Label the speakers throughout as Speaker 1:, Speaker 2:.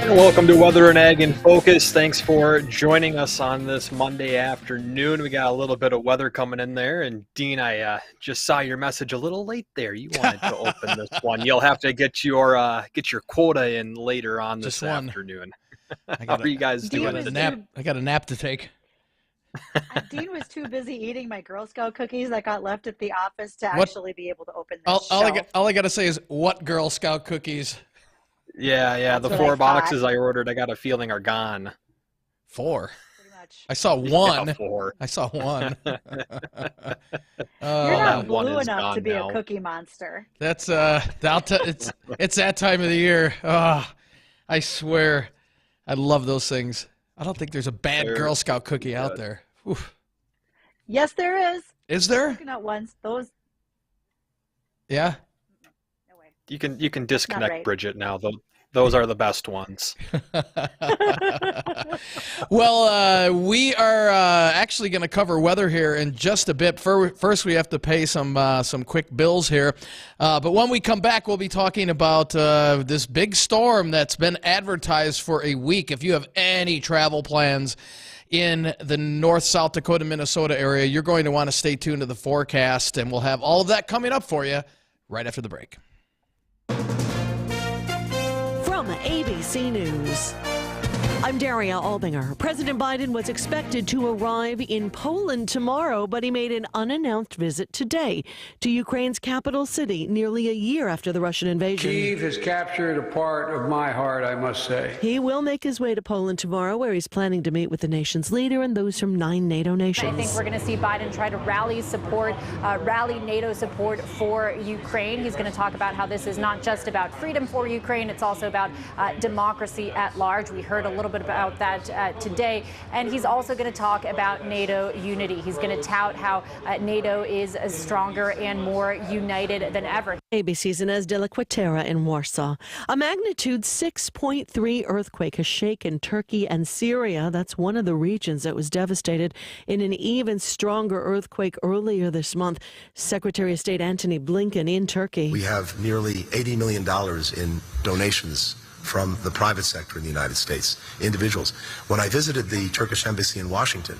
Speaker 1: Welcome to Weather and Ag in Focus. Thanks for joining us on this Monday afternoon. We got a little bit of weather coming in there. And Dean, I just saw your message a little late there. You wanted to open this one. You'll have to get your quota in later on this afternoon. How are you guys doing today?
Speaker 2: I got a nap to take.
Speaker 3: Dean was too busy eating my Girl Scout cookies that got left at the office to actually be able to open this
Speaker 2: all I got to say is, what Girl Scout cookies?
Speaker 1: Yeah, the 4 boxes I ordered, I got a feeling are gone.
Speaker 2: 4?
Speaker 3: Pretty much.
Speaker 2: I saw 1.
Speaker 1: Yeah, 4.
Speaker 2: I saw 1.
Speaker 3: You're not blue enough to be
Speaker 1: now.
Speaker 3: a cookie monster.
Speaker 2: That's it's that time of the year. I swear, I love those things. I don't think there's a bad Girl Scout cookie out there. Oof.
Speaker 3: Yes, there is.
Speaker 2: Is there?
Speaker 3: Coconut ones. Those.
Speaker 2: Yeah.
Speaker 3: No way.
Speaker 1: You can disconnect
Speaker 3: right.
Speaker 1: Bridgette now. Those are the best ones.
Speaker 2: Well, we are actually going to cover weather here in just a bit. First, we have to pay some quick bills here. But when we come back, we'll be talking about this big storm that's been advertised for a week. If you have any travel plans in the North, South Dakota, Minnesota area, you're going to want to stay tuned to the forecast, and we'll have all of that coming up for you right after the break.
Speaker 4: From ABC News, I'm Daria Albinger. President Biden was expected to arrive in Poland tomorrow, but he made an unannounced visit today to Ukraine's capital city nearly a year after the Russian invasion.
Speaker 5: Kyiv has captured a part of my heart, I must say.
Speaker 4: He will make his way to Poland tomorrow, where he's planning to meet with the nation's leader and those from 9 NATO nations.
Speaker 6: I think we're going to see Biden try to rally NATO support for Ukraine. He's going to talk about how this is not just about freedom for Ukraine, it's also about democracy at large. We heard a little bit about that today. And he's also going to talk about NATO unity. He's going to tout how NATO is stronger and more united than ever.
Speaker 4: ABC's Inez de la Quatera in Warsaw. A magnitude 6.3 earthquake has shaken Turkey and Syria. That's one of the regions that was devastated in an even stronger earthquake earlier this month. Secretary of State Antony Blinken in Turkey.
Speaker 7: We have nearly $80 million in donations from the private sector in the United States, individuals. When I visited the Turkish embassy in Washington,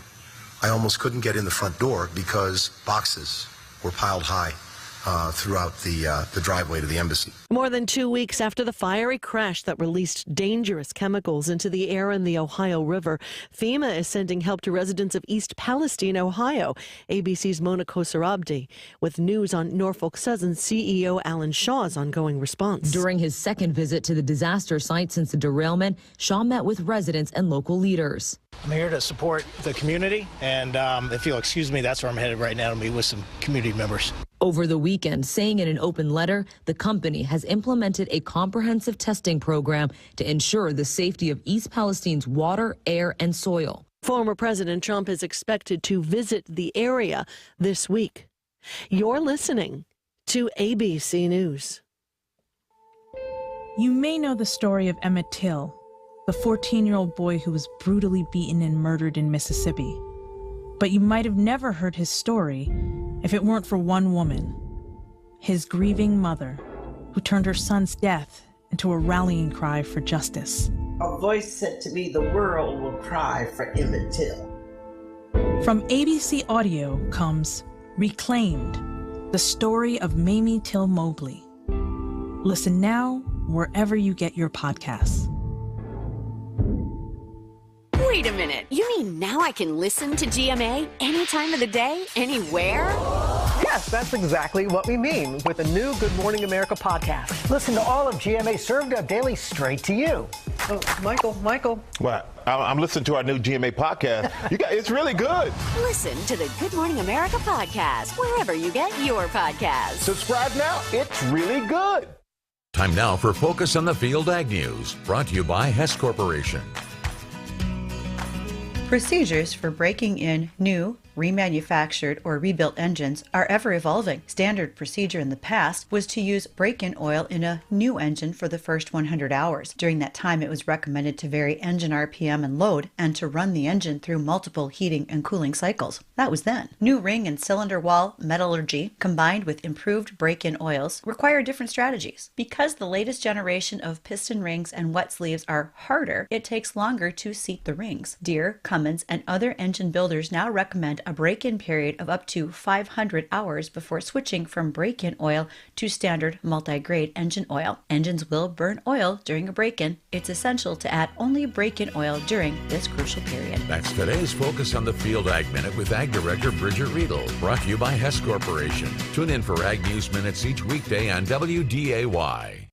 Speaker 7: I almost couldn't get in the front door because boxes were piled high throughout the driveway to the embassy.
Speaker 4: More than 2 weeks after the fiery crash that released dangerous chemicals into the air in the Ohio River, FEMA is sending help to residents of East Palestine, Ohio. ABC's Mona Kosarabdi with news on Norfolk Southern CEO Alan Shaw's ongoing response.
Speaker 8: During his second visit to the disaster site since the derailment, Shaw met with residents and local leaders.
Speaker 9: I'm here to support the community, and if you'll excuse me, that's where I'm headed right now, to meet with some community members.
Speaker 8: Over the weekend, saying in an open letter, the company has implemented a comprehensive testing program to ensure the safety of East Palestine's water, air, and soil.
Speaker 4: Former President Trump is expected to visit the area this week. You're listening to ABC News.
Speaker 10: You may know the story of Emmett Till, the 14-year-old boy who was brutally beaten and murdered in Mississippi. But you might have never heard his story if it weren't for one woman, his grieving mother, who turned her son's death into a rallying cry for justice.
Speaker 11: A voice said to me, "The world will cry for Emmett Till."
Speaker 10: From ABC Audio comes Reclaimed, the story of Mamie Till Mobley. Listen now wherever you get your podcasts.
Speaker 12: Wait a minute. You mean now I can listen to GMA any time of the day, anywhere?
Speaker 13: Yes, that's exactly what we mean with the new Good Morning America podcast. Listen to all of GMA served up daily straight to you. Oh, Michael.
Speaker 14: What? I'm listening to our new GMA podcast. It's really good.
Speaker 12: Listen to the Good Morning America podcast wherever you get your podcasts.
Speaker 14: Subscribe now. It's really good.
Speaker 15: Time now for Focus on the Field Ag News, brought to you by Hess Corporation.
Speaker 16: Procedures for breaking in new
Speaker 3: remanufactured, or rebuilt engines are ever evolving. Standard procedure in the past was to use break-in oil in a new engine for the first 100 hours. During that time, it was recommended to vary engine RPM and load and to run the engine through multiple heating and cooling cycles. That was then. New ring and cylinder wall metallurgy, combined with improved break-in oils, require different strategies. Because the latest generation of piston rings and wet sleeves are harder, it takes longer to seat the rings. Deere, Cummins, and other engine builders now recommend a break-in period of up to 500 hours before switching from break-in oil to standard multi-grade engine oil. Engines will burn oil during a break-in. It's essential to add only break-in oil during this crucial period.
Speaker 15: That's today's Focus on the Field Ag Minute with Ag Director Bridgette Readel, brought to you by Hess Corporation. Tune in for Ag News Minutes each weekday on WDAY.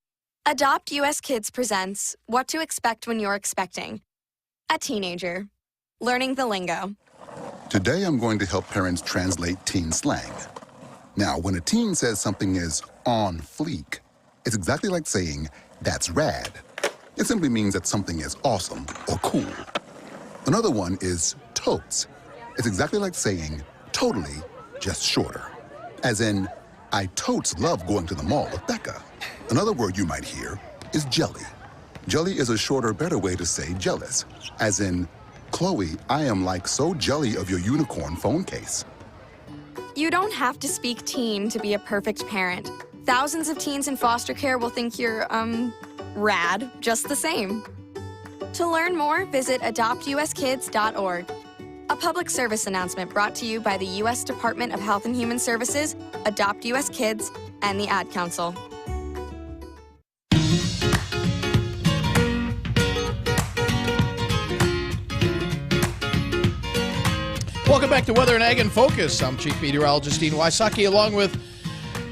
Speaker 16: Adopt US Kids presents What to Expect When You're Expecting. A teenager. Learning the lingo.
Speaker 17: Today I'm going to help parents translate teen slang. Now, when a teen says something is on fleek, it's exactly like saying, that's rad. It simply means that something is awesome or cool. Another one is totes. It's exactly like saying, totally, just shorter. As in, I totes love going to the mall with Becca. Another word you might hear is jelly. Jelly is a shorter, better way to say jealous. As in, Chloe, I am like so jelly of your unicorn phone case.
Speaker 16: You don't have to speak teen to be a perfect parent. Thousands of teens in foster care will think you're, rad just the same. To learn more, visit adoptuskids.org. A public service announcement brought to you by the U.S. Department of Health and Human Services, Adopt U.S. Kids, and the Ad Council.
Speaker 2: Welcome back to Weather and Ag in Focus. I'm Chief Meteorologist Dean Wysocki, along with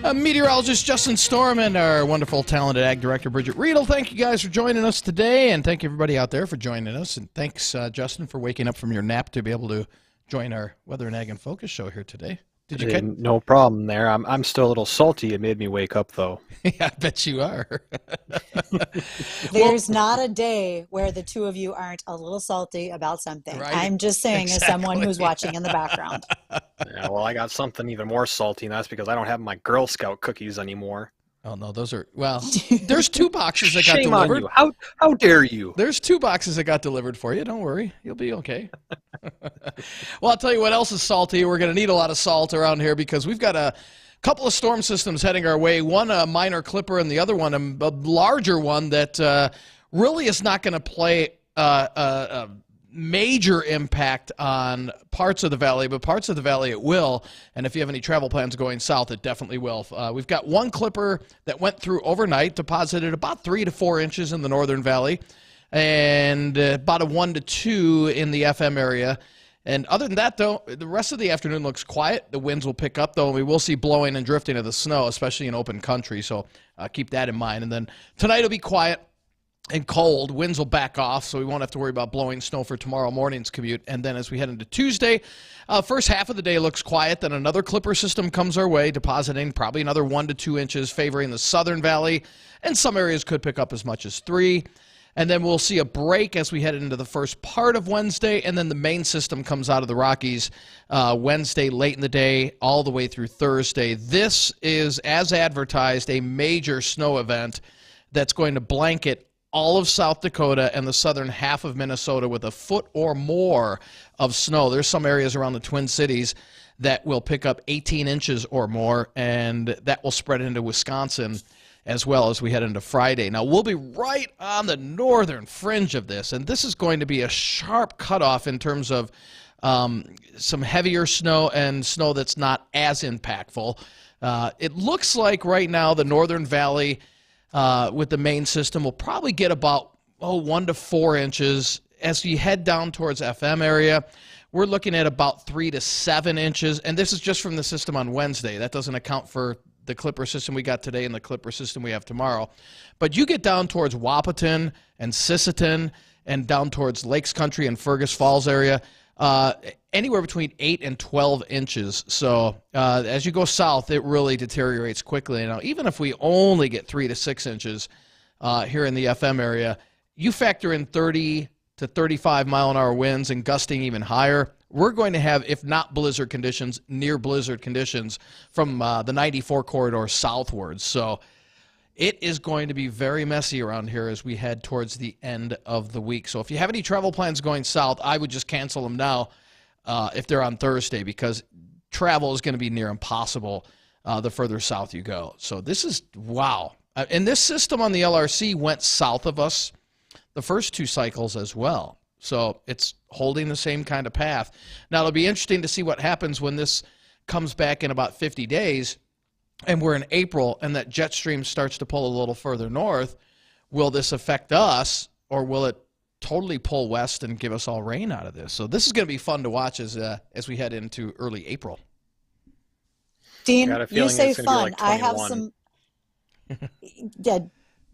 Speaker 2: Meteorologist Justin Storm and our wonderful, talented Ag Director Bridgette Readel. Thank you guys for joining us today, and thank you everybody out there for joining us. And thanks, Justin, for waking up from your nap to be able to join our Weather and Ag in Focus show here today. Did you catch?
Speaker 1: No problem there. I'm still a little salty. It made me wake up, though.
Speaker 2: Yeah, I bet you are.
Speaker 3: There's not a day where the two of you aren't a little salty about something.
Speaker 2: Right?
Speaker 3: I'm just saying,
Speaker 2: Exactly.
Speaker 3: as someone who's watching in the background.
Speaker 1: Yeah, well, I got something even more salty, and that's because I don't have my Girl Scout cookies anymore.
Speaker 2: Oh, no, those are, well, there's 2 boxes that got
Speaker 1: Shame
Speaker 2: delivered.
Speaker 1: on you. How dare you?
Speaker 2: There's 2 boxes that got delivered for you. Don't worry. You'll be okay. Well, I'll tell you what else is salty. We're going to need a lot of salt around here because we've got a couple of storm systems heading our way. One a minor clipper and the other one a larger one that really is not going to play a major impact on parts of the valley, but parts of the valley it will. And if you have any travel plans going south, it definitely will. We've got one clipper that went through overnight, deposited about 3 to 4 inches in the northern valley, and about a 1 to 2 in the FM area. And other than that, though, the rest of the afternoon looks quiet. The winds will pick up, though, and we will see blowing and drifting of the snow, especially in open country. So keep that in mind. And then tonight will be quiet and cold. Winds will back off, so we won't have to worry about blowing snow for tomorrow morning's commute. And then as we head into Tuesday, first half of the day looks quiet. Then another clipper system comes our way, depositing probably another 1 to 2 inches, favoring the southern valley. And some areas could pick up as much as 3. And then we'll see a break as we head into the first part of Wednesday, and then the main system comes out of the Rockies Wednesday late in the day all the way through Thursday. This is, as advertised, a major snow event that's going to blanket all of South Dakota and the southern half of Minnesota with a foot or more of snow. There's some areas around the Twin Cities that will pick up 18 inches or more, and that will spread into Wisconsin as well as we head into Friday. Now, we'll be right on the northern fringe of this, and this is going to be a sharp cutoff in terms of some heavier snow and snow that's not as impactful. It looks like right now the northern valley with the main system will probably get about 1 to 4 inches. As you head down towards FM area, we're looking at about 3 to 7 inches, and this is just from the system on Wednesday. That doesn't account for the clipper system we got today and the clipper system we have tomorrow. But you get down towards Wahpeton and Sisseton and down towards Lakes Country and Fergus Falls area, anywhere between 8 and 12 inches. So as you go south, it really deteriorates quickly. Now, even if we only get 3 to 6 inches here in the FM area, you factor in 30 to 35 mile-an-hour winds and gusting even higher. we're going to have, if not blizzard conditions, near blizzard conditions from the 94 corridor southwards. So it is going to be very messy around here as we head towards the end of the week. So if you have any travel plans going south, I would just cancel them now if they're on Thursday, because travel is going to be near impossible the further south you go. So this is, wow. And this system on the LRC went south of us the first 2 cycles as well. So it's holding the same kind of path. Now, it'll be interesting to see what happens when this comes back in about 50 days and we're in April and that jet stream starts to pull a little further north. Will this affect us, or will it totally pull west and give us all rain out of this? So this is going to be fun to watch as we head into early April.
Speaker 18: Dean, you say fun. I have some... Yeah,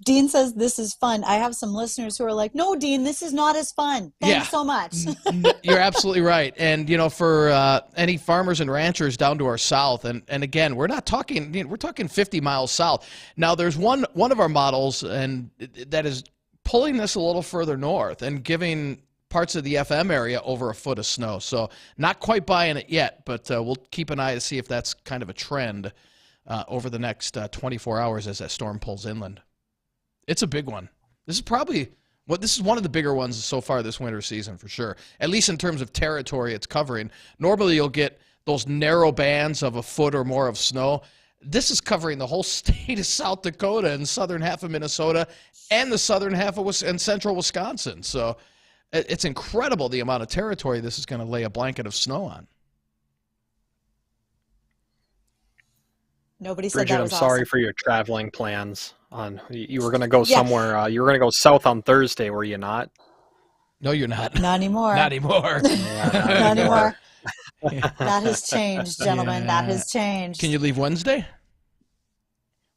Speaker 18: Dean says this is fun. I have some listeners who are like, no, Dean, this is not as fun. Thanks so much.
Speaker 2: You're absolutely right. And, for any farmers and ranchers down to our south, and again, we're not talking, we're talking 50 miles south. Now, there's one of our models and that is pulling this a little further north and giving parts of the FM area over a foot of snow. So not quite buying it yet, but we'll keep an eye to see if that's kind of a trend over the next 24 hours as that storm pulls inland. It's a big one. This is one of the bigger ones so far this winter season for sure, at least in terms of territory it's covering. Normally you'll get those narrow bands of a foot or more of snow. This is covering the whole state of South Dakota and southern half of Minnesota and the southern half of and central Wisconsin. So it's incredible the amount of territory this is going to lay a blanket of snow on.
Speaker 18: Nobody said
Speaker 1: Bridgette,
Speaker 18: that was
Speaker 1: I'm sorry
Speaker 18: awesome.
Speaker 1: for your traveling plans. You were going to go somewhere. You were going to go south on Thursday, were you not?
Speaker 2: No, you're not.
Speaker 18: Not anymore.
Speaker 2: Not anymore.
Speaker 18: Not anymore. That has changed, gentlemen.
Speaker 2: Yeah.
Speaker 18: That has changed.
Speaker 2: Can you leave Wednesday?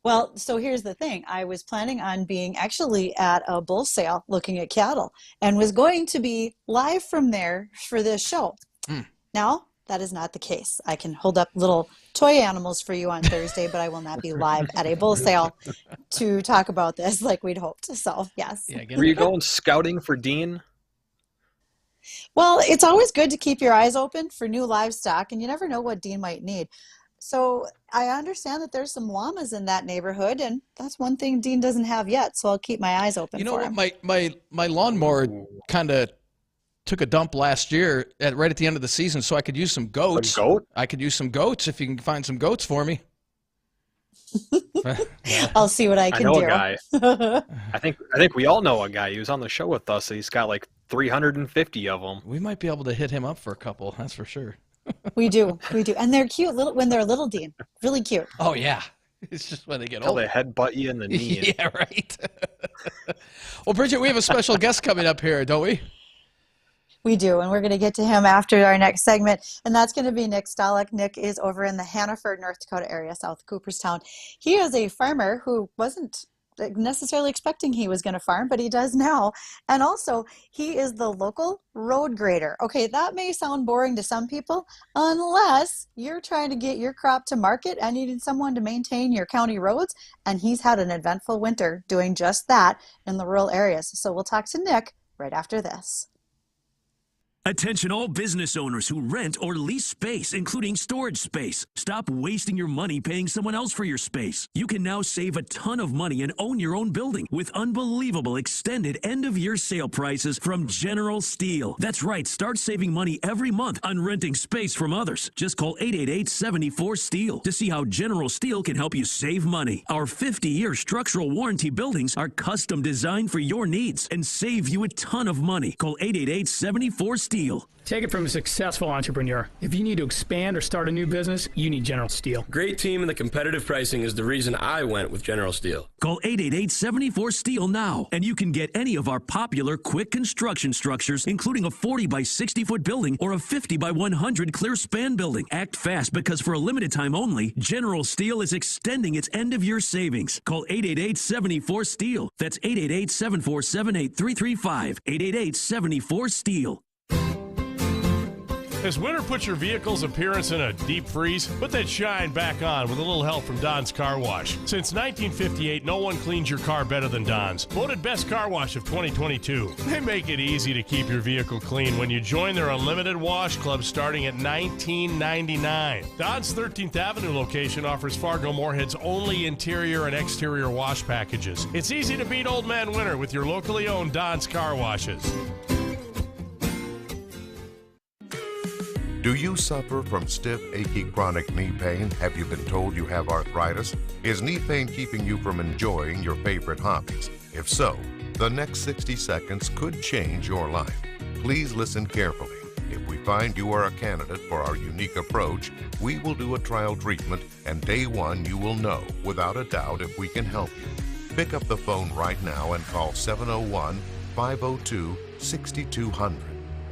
Speaker 18: Well, so here's the thing. I was planning on being actually at a bull sale looking at cattle and was going to be live from there for this show. Now, that is not the case. I can hold up little toy animals for you on Thursday, but I will not be live at a bull sale to talk about this like we'd hoped. So, yes.
Speaker 1: Were you going scouting for Dean?
Speaker 18: Well, it's always good to keep your eyes open for new livestock, and you never know what Dean might need. So I understand that there's some llamas in that neighborhood, and that's one thing Dean doesn't have yet, so I'll keep my eyes open for him.
Speaker 2: My lawnmower kind of took a dump last year right at the end of the season, so I could use some goats.
Speaker 1: A goat?
Speaker 2: I could use some goats if you can find some goats for me.
Speaker 18: I'll see what I can do.
Speaker 1: I know a guy. I think we all know a guy. He was on the show with us. He's got like 350 of them.
Speaker 2: We might be able to hit him up for a couple. That's for sure.
Speaker 18: We do, and they're cute when they're little, Dean. Really cute.
Speaker 2: Oh yeah, it's just when they get
Speaker 1: Till
Speaker 2: older.
Speaker 1: they headbutt you in the knee.
Speaker 2: Yeah, right. Well, Bridgette, we have a special guest coming up here, don't we?
Speaker 18: We do, and we're going to get to him after our next segment, and that's going to be Nick Stahloch. Nick is over in the Hannaford, North Dakota area, south of Cooperstown. He is a farmer who wasn't necessarily expecting he was going to farm, but he does now. And also, he is the local road grader. Okay, that may sound boring to some people, unless you're trying to get your crop to market and you need someone to maintain your county roads, and he's had an eventful winter doing just that in the rural areas. So we'll talk to Nick right after this.
Speaker 19: Attention all business owners who rent or lease space, including storage space. Stop wasting your money paying someone else for your space. You can now save a ton of money and own your own building with unbelievable extended end-of-year sale prices from General Steel. That's right, start saving money every month on renting space from others. Just call 888-74-STEEL to see how General Steel can help you save money. Our 50-year structural warranty buildings are custom designed for your needs and save you a ton of money. Call 888-74-STEEL.
Speaker 20: Take it from a successful entrepreneur. If you need to expand or start a new business, you need General Steel.
Speaker 21: Great team and the competitive pricing is the reason I went with General Steel.
Speaker 19: Call 888-74-STEEL now, and you can get any of our popular quick construction structures, including a 40 by 60 foot building or a 50 by 100 clear span building. Act fast, because for a limited time only, General Steel is extending its end-of-year savings. Call 888-74-STEEL. That's 888-747-8335. 888-74-STEEL.
Speaker 5: Has winter put your vehicle's appearance in a deep freeze? Put that shine back on with a little help from Don's Car Wash. Since 1958, no one cleans your car better than Don's. Voted Best Car Wash of 2022. They make it easy to keep your vehicle clean when you join their unlimited wash club starting at $19.99. Don's 13th Avenue location offers Fargo-Moorhead's only interior and exterior wash packages. It's easy to beat Old Man Winter with your locally owned Don's Car Washes.
Speaker 22: Do you suffer from stiff, achy, chronic knee pain? Have you been told you have arthritis? Is knee pain keeping you from enjoying your favorite hobbies? If so, the next 60 seconds could change your life. Please listen carefully. If we find you are a candidate for our unique approach, we will do a trial treatment, and day one you will know, without a doubt, if we can help you. Pick up the phone right now and call 701-502-6200.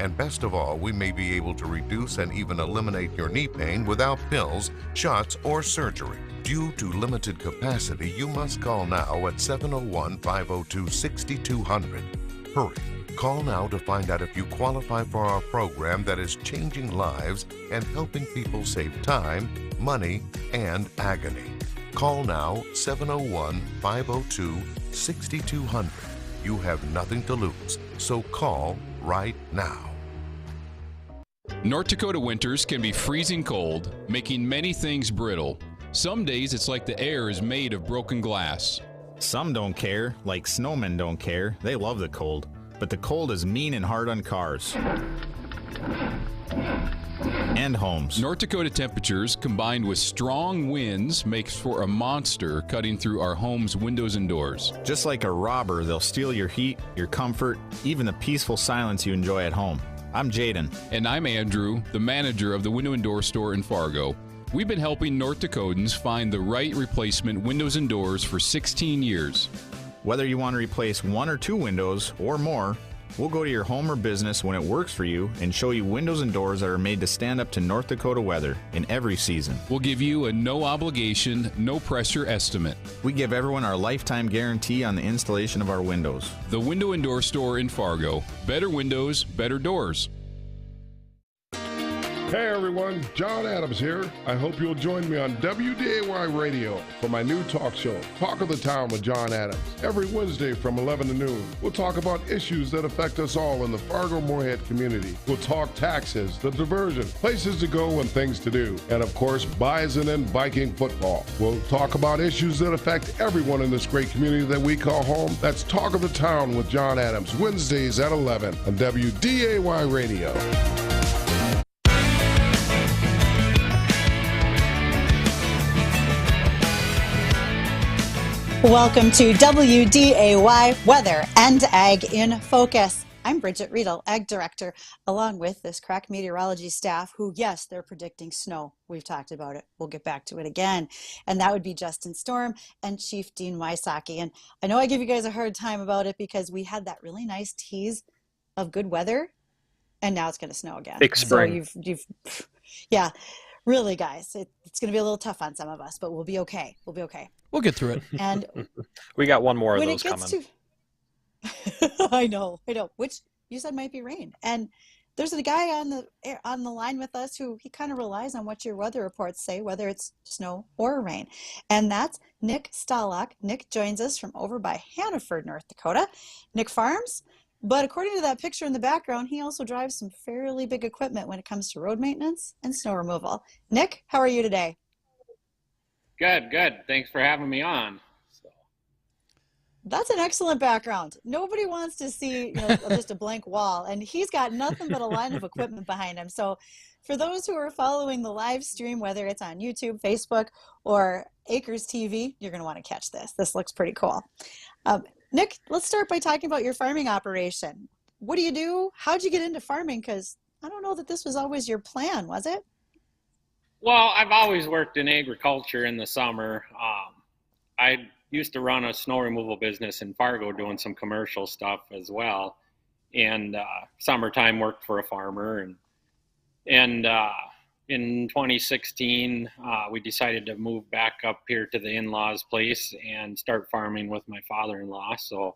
Speaker 22: And best of all, we may be able to reduce and even eliminate your knee pain without pills, shots, or surgery. Due to limited capacity, you must call now at 701-502-6200. Hurry. Call now to find out if you qualify for our program that is changing lives and helping people save time, money, and agony. Call now 701-502-6200. You have nothing to lose, so call right now.
Speaker 23: North Dakota winters can be freezing cold, making many things brittle. Some days it's like the air is made of broken glass.
Speaker 24: Some don't care, like snowmen don't care. They love the cold. But the cold is mean and hard on cars and homes.
Speaker 23: North Dakota temperatures combined with strong winds makes for a monster cutting through our home's windows and doors.
Speaker 24: Just like a robber, they'll steal your heat, your comfort, even the peaceful silence you enjoy at home. I'm Jaden.
Speaker 23: And I'm Andrew, the manager of the window and door store in Fargo. We've been helping North Dakotans find the right replacement windows and doors for 16 years.
Speaker 24: Whether you want to replace 1 or 2 windows or more, we'll go to your home or business when it works for you and show you windows and doors that are made to stand up to North Dakota weather in every season.
Speaker 23: We'll give you a no obligation, no pressure estimate.
Speaker 24: We give everyone our lifetime guarantee on the installation of our windows.
Speaker 23: The Window and Door Store in Fargo. Better windows, better doors.
Speaker 25: Hey everyone, John Adams here. I hope you'll join me on WDAY Radio for my new talk show, Talk of the Town with John Adams. Every Wednesday from 11 to noon, we'll talk about issues that affect us all in the Fargo-Moorhead community. We'll talk taxes, the diversion, places to go and things to do, and of course, bison and Viking football. We'll talk about issues that affect everyone in this great community that we call home. That's Talk of the Town with John Adams, Wednesdays at 11 on WDAY Radio.
Speaker 3: Welcome to WDAY Weather and Ag in Focus. I'm Bridgette Readel, Ag Director, along with this crack meteorology staff who, yes, they're predicting snow. We've talked about it. We'll get back to it again. And that would be Justin Storm and Chief Dean Wysocki. And I know I give you guys a hard time about it because we had that really nice tease of good weather, and now it's going to snow again.
Speaker 1: Big spring.
Speaker 3: So yeah, really, guys, it's going to be a little tough on some of us, but we'll be okay. We'll be okay.
Speaker 2: We'll get through it.
Speaker 3: And
Speaker 1: we got one more of those coming.
Speaker 3: I know, which you said might be rain. And there's a guy on the line with us who he kind of relies on what your weather reports say, whether it's snow or rain. And that's Nick Stahloch. Nick joins us from over by Hannaford, North Dakota. Nick farms, but according to that picture in the background, he also drives some fairly big equipment when it comes to road maintenance and snow removal. Nick, how are you today?
Speaker 26: Good. Thanks for having me on.
Speaker 3: That's an excellent background. Nobody wants to see just a blank wall, and he's got nothing but a line of equipment behind him. So for those who are following the live stream, whether it's on YouTube, Facebook, or Acres TV, you're going to want to catch this. This looks pretty cool. Nick, let's start by talking about your farming operation. What do you do? How'd you get into farming? Because I don't know that this was always your plan, was it?
Speaker 26: Well, I've always worked in agriculture in the summer. I used to run a snow removal business in Fargo doing some commercial stuff as well. And summertime worked for a farmer. And in 2016, we decided to move back up here to the in-laws place and start farming with my father-in-law. So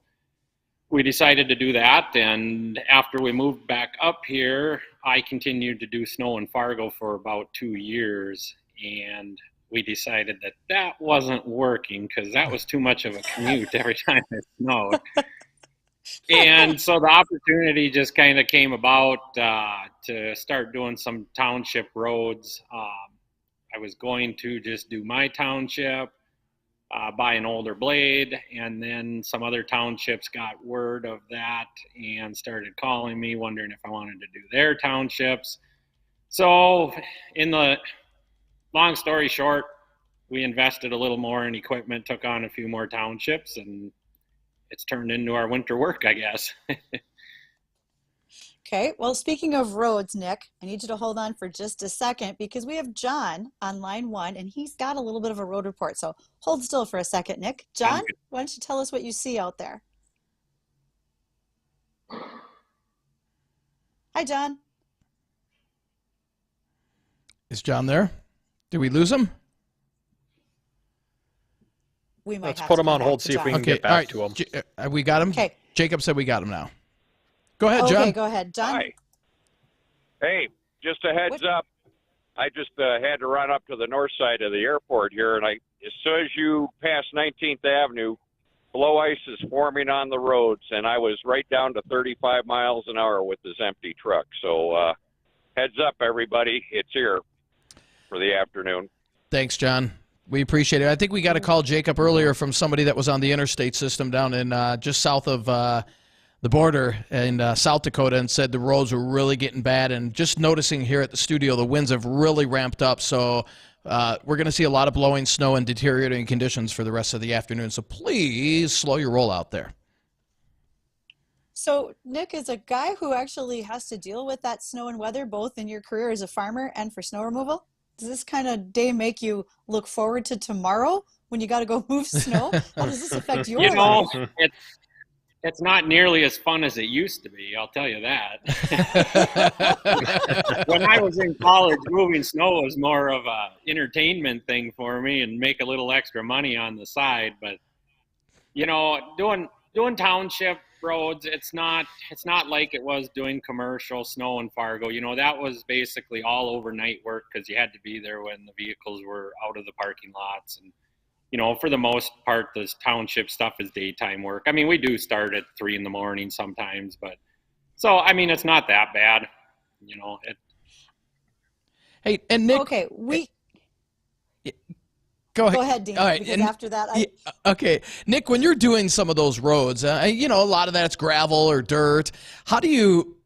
Speaker 26: we decided to do that. And after we moved back up here, I continued to do snow in Fargo for about 2 years. And we decided that that wasn't working because that was too much of a commute every time it snowed. And so the opportunity just kind of came about to start doing some township roads. I was going to just do my township, buy an older blade, and then some other townships got word of that and started calling me, wondering if I wanted to do their townships. So in the long story short, we invested a little more in equipment, took on a few more townships, and it's turned into our winter work, I guess.
Speaker 18: Okay, well, speaking of roads, Nick, I need you to hold on for just a second because we have John on line 1, and he's got a little bit of a road report. So hold still for a second, Nick. John, why don't you tell us what you see out there? Hi, John.
Speaker 2: Is John there? Did we lose him?
Speaker 18: We might
Speaker 1: Let's
Speaker 18: have
Speaker 1: put
Speaker 18: to
Speaker 1: him
Speaker 18: come
Speaker 1: on
Speaker 18: back
Speaker 1: hold,
Speaker 18: to
Speaker 1: see if
Speaker 18: John.
Speaker 1: we can get back to him.
Speaker 2: We got him?
Speaker 18: Okay.
Speaker 2: Jacob said we got him now. Go ahead, John.
Speaker 18: Okay, go ahead. John?
Speaker 4: Hi. Hey, just a heads up. I just had to run up to the north side of the airport here, and as soon as you pass 19th Avenue, blow ice is forming on the roads, and I was right down to 35 miles an hour with this empty truck. So heads up, everybody. It's here for the afternoon.
Speaker 2: Thanks, John. We appreciate it. I think we got a call, Jacob, earlier from somebody that was on the interstate system down in just south of the border in South Dakota and said the roads were really getting bad. And just noticing here at the studio, the winds have really ramped up. So we're going to see a lot of blowing snow and deteriorating conditions for the rest of the afternoon. So please slow your roll out there.
Speaker 18: So, Nick, is a guy who actually has to deal with that snow and weather, both in your career as a farmer and for snow removal, does this kind of day make you look forward to tomorrow when you got to go move snow? How does this affect your life?
Speaker 26: It's not nearly as fun as it used to be, I'll tell you that. When I was in college, moving snow was more of a entertainment thing for me and make a little extra money on the side. But, you know, doing township roads, it's not like it was doing commercial snow in Fargo. You know, that was basically all overnight work because you had to be there when the vehicles were out of the parking lots. And you know, for the most part, this township stuff is daytime work. I mean, we do start at 3 a.m. sometimes, but so, I mean, it's not that bad, you know.
Speaker 2: Hey, and Nick.
Speaker 18: Okay,
Speaker 2: Go ahead.
Speaker 18: Go ahead, Dean,
Speaker 2: all right.
Speaker 18: because after that,
Speaker 2: okay. Nick, when you're doing some of those roads, you know, a lot of that's gravel or dirt. How do you,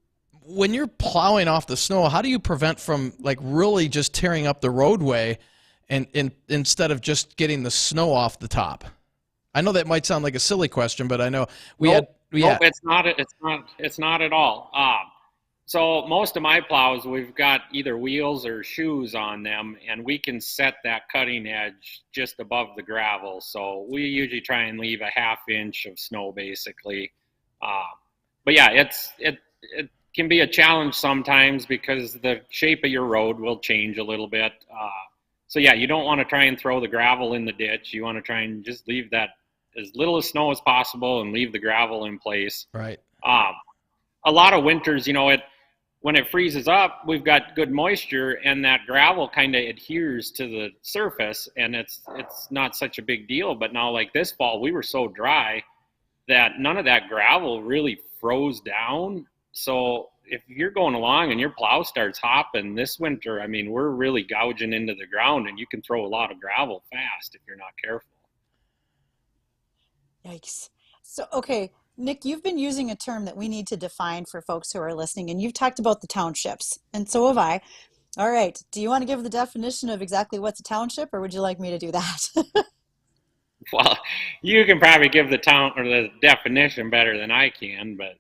Speaker 2: when you're plowing off the snow, how do you prevent from, like, really just tearing up the roadway and instead of just getting the snow off the top? I know that might sound like a silly question, but I know
Speaker 26: Nope, it's not at all. So most of my plows, we've got either wheels or shoes on them, and we can set that cutting edge just above the gravel. So we usually try and leave a ½ inch of snow, basically. But yeah, it can be a challenge sometimes because the shape of your road will change a little bit. So yeah, you don't want to try and throw the gravel in the ditch. You want to try and just leave that as little as snow as possible and leave the gravel in place.
Speaker 2: Right.
Speaker 26: A lot of winters, you know, when it freezes up, we've got good moisture, and that gravel kind of adheres to the surface, and it's not such a big deal. But now, like this fall, we were so dry that none of that gravel really froze down. So if you're going along and your plow starts hopping this winter, I mean, we're really gouging into the ground, and you can throw a lot of gravel fast if you're not careful.
Speaker 18: Yikes. So, okay, Nick, you've been using a term that we need to define for folks who are listening, and you've talked about the townships, and so have I. All right, do you want to give the definition of exactly what's a township, or would you like me to do that?
Speaker 26: Well, you can probably give the definition better than I can, but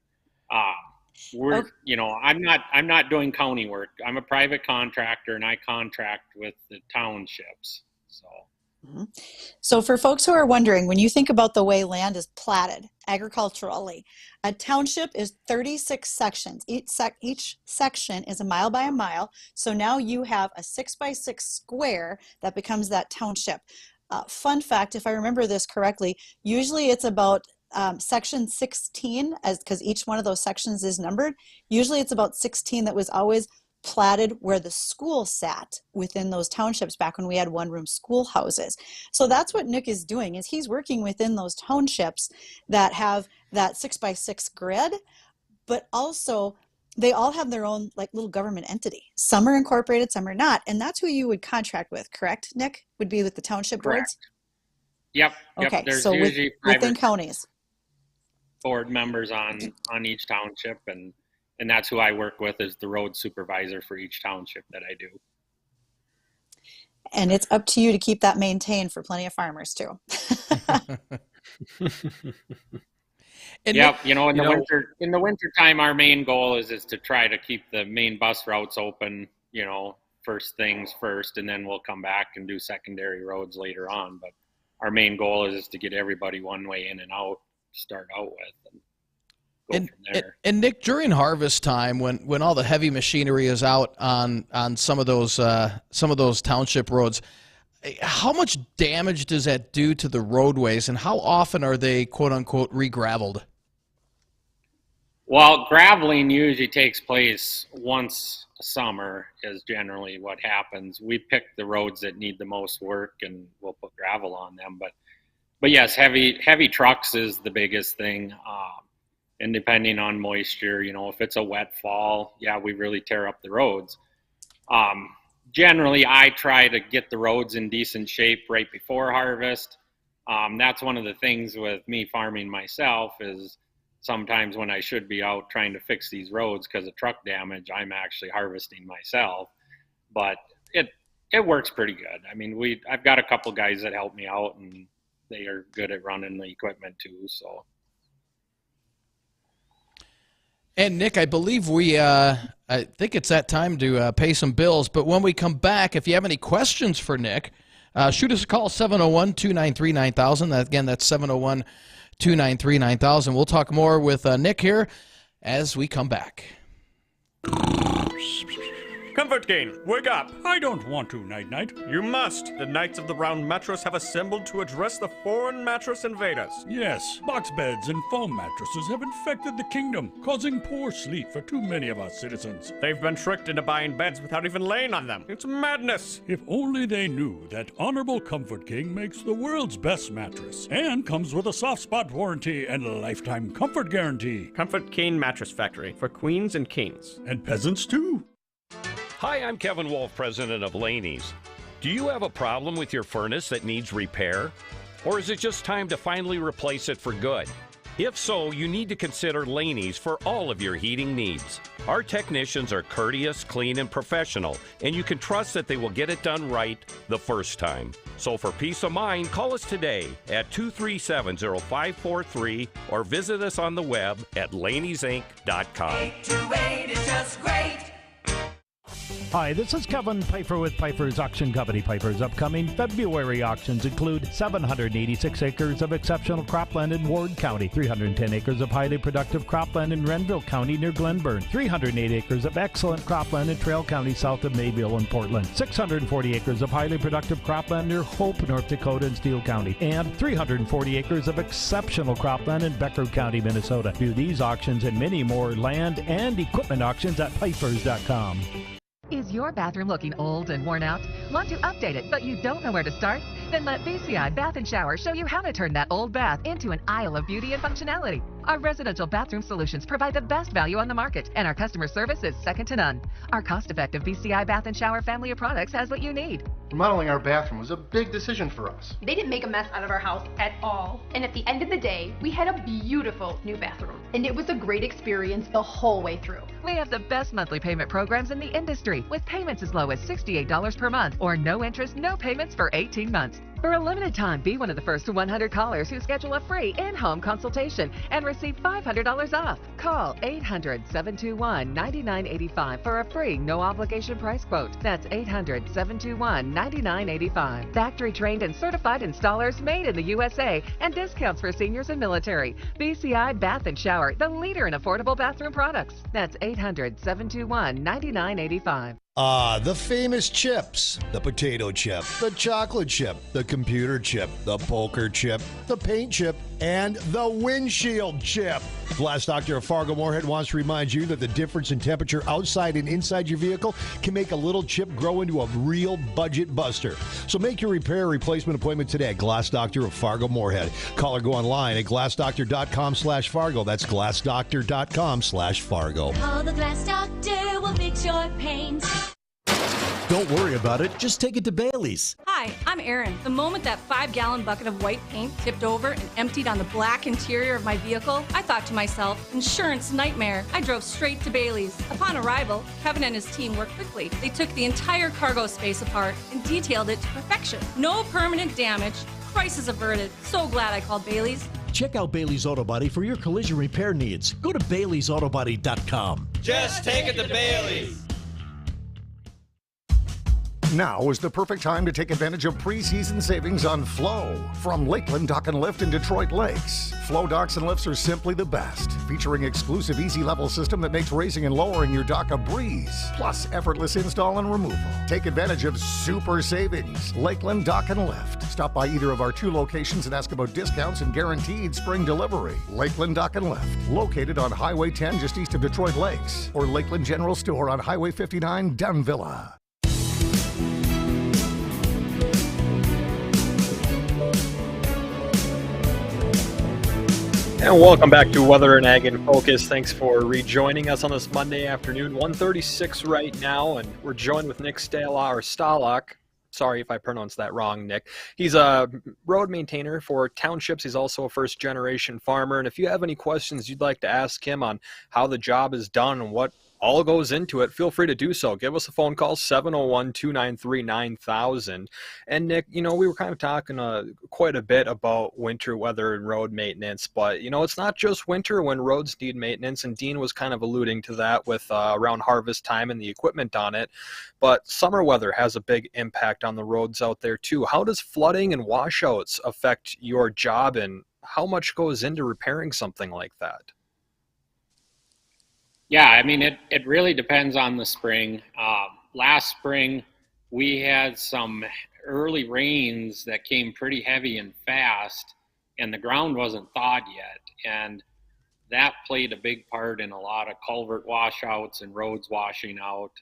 Speaker 26: you know, I'm not doing county work. I'm a private contractor, and I contract with the townships. So.
Speaker 18: Mm-hmm. So for folks who are wondering, when you think about the way land is platted agriculturally, a township is 36 sections. Each section is a mile by a mile. So now you have a 6x6 square that becomes that township. Fun fact, if I remember this correctly, usually it's about section 16, because each one of those sections is numbered. Usually it's about 16 that was always platted where the school sat within those townships back when we had one-room schoolhouses. So that's what Nick is doing, is he's working within those townships that have that 6x6 grid, but also they all have their own like little government entity. Some are incorporated, some are not, and that's who you would contract with, correct, Nick? Would be with the township boards?
Speaker 26: Yep.
Speaker 18: Okay,
Speaker 26: There's
Speaker 18: so
Speaker 26: usually
Speaker 18: within counties.
Speaker 26: board members on each township, and that's who I work with, is the road supervisor for each township that I do.
Speaker 18: And it's up to you to keep that maintained for plenty of farmers too.
Speaker 26: Yep, in the winter time, our main goal is to try to keep the main bus routes open, first things first, and then we'll come back and do secondary roads later on. But our main goal is to get everybody one way in and out to start out with. And go from there.
Speaker 2: And Nick, during harvest time, when all the heavy machinery is out on some of those township roads, how much damage does that do to the roadways, and how often are they quote unquote re-graveled?
Speaker 26: Well, graveling usually takes place once a summer is generally what happens. We pick the roads that need the most work and we'll put gravel on them. But yes, heavy trucks is the biggest thing. And depending on moisture, if it's a wet fall, we really tear up the roads. Generally, I try to get the roads in decent shape right before harvest. That's one of the things with me farming myself is sometimes when I should be out trying to fix these roads because of truck damage, I'm actually harvesting myself. But it works pretty good. I mean, I've got a couple guys that help me out, and they are good at running the equipment too. So.
Speaker 2: And Nick, I believe I think it's that time to pay some bills. But when we come back, if you have any questions for Nick, shoot us a call, 701-293-9000. Again, that's 701-293-9000. We'll talk more with Nick here as we come back.
Speaker 6: Comfort King, wake up!
Speaker 7: I don't want to, Night-Night.
Speaker 6: You must! The Knights of the Round Mattress have assembled to address the foreign mattress invaders.
Speaker 7: Yes, box beds and foam mattresses have infected the kingdom, causing poor sleep for too many of our citizens.
Speaker 6: They've been tricked into buying beds without even laying on them. It's madness!
Speaker 7: If only they knew that Honorable Comfort King makes the world's best mattress and comes with a soft spot warranty and a lifetime comfort guarantee.
Speaker 6: Comfort King Mattress Factory for queens and kings.
Speaker 7: And peasants too.
Speaker 8: Hi, I'm Kevin Wolf, president of Laney's. Do you have a problem with your furnace that needs repair? Or is it just time to finally replace it for good? If so, you need to consider Laney's for all of your heating needs. Our technicians are courteous, clean, and professional, and you can trust that they will get it done right the first time. So for peace of mind, call us today at 237-0543 or visit us on the web at laneysinc.com.
Speaker 9: 828 is just great.
Speaker 10: Hi, this is Kevin Pfeiffer with Pfeiffer's Auction Company. Pfeiffer's upcoming February auctions include 786 acres of exceptional cropland in Ward County, 310 acres of highly productive cropland in Renville County near Glenburn, 308 acres of excellent cropland in Trail County south of Mayville and Portland, 640 acres of highly productive cropland near Hope, North Dakota and Steele County, and 340 acres of exceptional cropland in Becker County, Minnesota. View these auctions and many more land and equipment auctions at Pfeiffer's.com.
Speaker 11: Is your bathroom looking old and worn out? Want to update it, but you don't know where to start? Then let BCI Bath & Shower show you how to turn that old bath into an aisle of beauty and functionality. Our residential bathroom solutions provide the best value on the market, and our customer service is second to none. Our cost-effective BCI Bath & Shower family of products has what you need.
Speaker 27: Remodeling our bathroom was a big decision for us.
Speaker 28: They didn't make a mess out of our house at all. And at the end of the day, we had a beautiful new bathroom. And it was a great experience the whole way through.
Speaker 11: We have the best monthly payment programs in the industry, with payments as low as $68 per month, or no interest, no payments for 18 months. For a limited time, be one of the first 100 callers who schedule a free in-home consultation and receive $500 off. Call 800-721-9985 for a free no-obligation price quote. That's 800-721-9985. Factory-trained and certified installers made in the USA, and discounts for seniors and military. BCI Bath & Shower, the leader in affordable bathroom products. That's 800-721-9985.
Speaker 29: The famous chips. The potato chip, the chocolate chip, the computer chip, the poker chip, the paint chip, and the windshield chip. Glass Doctor of Fargo Moorhead wants to remind you that the difference in temperature outside and inside your vehicle can make a little chip grow into a real budget buster. So make your repair replacement appointment today at Glass Doctor of Fargo Moorhead. Call or go online at glassdoctor.com/Fargo. That's glassdoctor.com/Fargo.
Speaker 9: Call the Glass Doctor, we'll fix your paint.
Speaker 12: Don't worry about it. Just take it to Bailey's.
Speaker 13: Hi, I'm Erin. The moment that 5-gallon bucket of white paint tipped over and emptied on the black interior of my vehicle, I thought to myself, insurance nightmare. I drove straight to Bailey's. Upon arrival, Kevin and his team worked quickly. They took the entire cargo space apart and detailed it to perfection. No permanent damage. Crisis averted. So glad I called Bailey's.
Speaker 12: Check out Bailey's Auto Body for your collision repair needs. Go to Bailey'sAutoBody.com.
Speaker 14: Just take it to Bailey's.
Speaker 15: Now is the perfect time to take advantage of preseason savings on Flow from Lakeland Dock and Lift in Detroit Lakes. Flow docks and lifts are simply the best, featuring exclusive easy level system that makes raising and lowering your dock a breeze, plus effortless install and removal. Take advantage of super savings. Lakeland Dock and Lift. Stop by either of our 2 locations and ask about discounts and guaranteed spring delivery. Lakeland Dock and Lift, located on Highway 10 just east of Detroit Lakes, or Lakeland General Store on Highway 59, Dunvilla.
Speaker 1: And welcome back to Weather and Ag in Focus. Thanks for rejoining us on this Monday afternoon, 1:36 right now, and we're joined with Nick Stahloch. Sorry if I pronounced that wrong, Nick. He's a road maintainer for townships. He's also a first-generation farmer, and if you have any questions you'd like to ask him on how the job is done and what all goes into it, feel free to do so. Give us a phone call, 701-293-9000. And Nick, we were kind of talking quite a bit about winter weather and road maintenance, but it's not just winter when roads need maintenance, and Dean was kind of alluding to that with around harvest time and the equipment on it, but summer weather has a big impact on the roads out there too. How does flooding and washouts affect your job, and how much goes into repairing something like that?
Speaker 26: Yeah, I mean, it really depends on the spring. Last spring, we had some early rains that came pretty heavy and fast, and the ground wasn't thawed yet. And that played a big part in a lot of culvert washouts and roads washing out.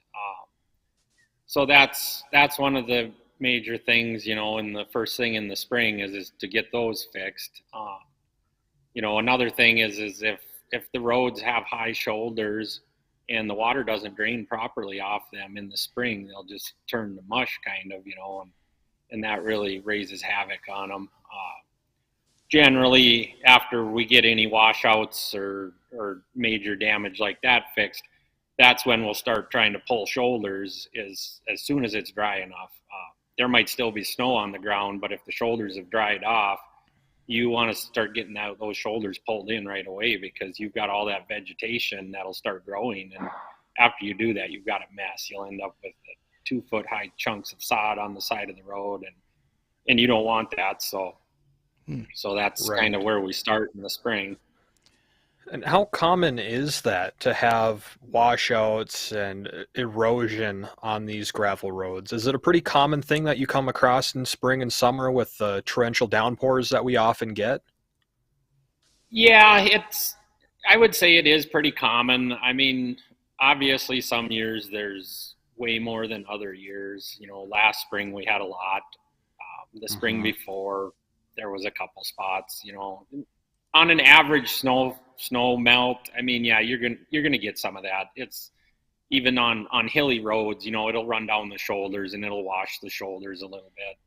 Speaker 26: So that's one of the major things, in the first thing in the spring is to get those fixed. Another thing is if the roads have high shoulders and the water doesn't drain properly off them in the spring, they'll just turn to mush kind of, and that really raises havoc on them. Generally, after we get any washouts or major damage like that fixed, that's when we'll start trying to pull shoulders as soon as it's dry enough. There might still be snow on the ground, but if the shoulders have dried off, you want to start getting those shoulders pulled in right away, because you've got all that vegetation that'll start growing. And after you do that, you've got a mess. You'll end up with 2-foot high chunks of sod on the side of the road, and you don't want that. So that's
Speaker 1: Right.
Speaker 26: kind of where we start in the spring.
Speaker 1: And how common is that to have washouts and erosion on these gravel roads? Is it a pretty common thing that you come across in spring and summer with the torrential downpours that we often get?
Speaker 26: Yeah, I would say it is pretty common. I mean, obviously some years there's way more than other years. Last spring we had a lot. The spring before there was a couple spots, on an average snow melt. I mean, yeah, you're gonna get some of that. It's even on hilly roads, it'll run down the shoulders and it'll wash the shoulders a little bit.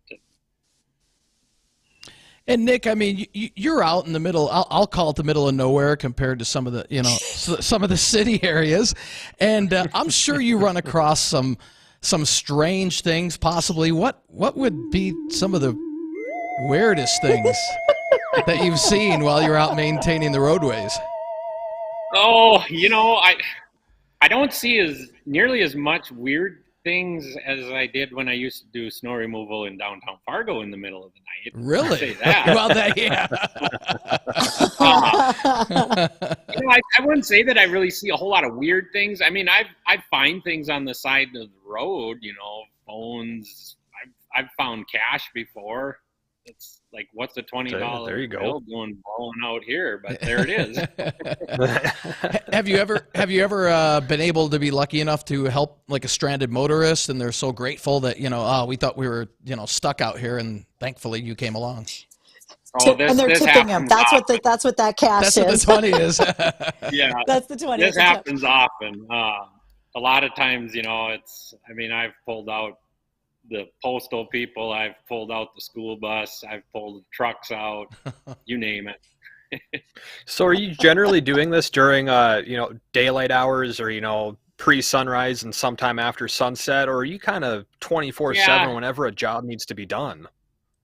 Speaker 2: And Nick, I mean, you're out in the middle. I'll call it the middle of nowhere compared to some of the, some of the city areas, and I'm sure you run across some strange things. Possibly, what would be some of the weirdest things that you've seen while you're out maintaining the roadways?
Speaker 26: Oh, I don't see nearly as much weird things as I did when I used to do snow removal in downtown Fargo in the middle of the night.
Speaker 2: Really?
Speaker 26: I'll say that.
Speaker 2: Well, yeah.
Speaker 26: I wouldn't say that I really see a whole lot of weird things. I mean, I find things on the side of the road, phones. I've found cash before, it's like, what's a $20
Speaker 1: There you go.
Speaker 26: bill blowing out here? But there it is.
Speaker 2: Have you ever been able to be lucky enough to help like a stranded motorist, and they're so grateful that we thought we were stuck out here, and thankfully you came along?
Speaker 18: And they're tipping him. That's what that cash
Speaker 2: That's
Speaker 18: is.
Speaker 2: what the 20 is.
Speaker 26: Yeah,
Speaker 18: that's the 20.
Speaker 26: This happens often. A lot of times, I've pulled out the postal people, I've pulled out the school bus, I've pulled trucks out, you name it.
Speaker 1: So are you generally doing this during daylight hours, or pre-sunrise and sometime after sunset, or are you kind of 24/7 whenever a job needs to be done?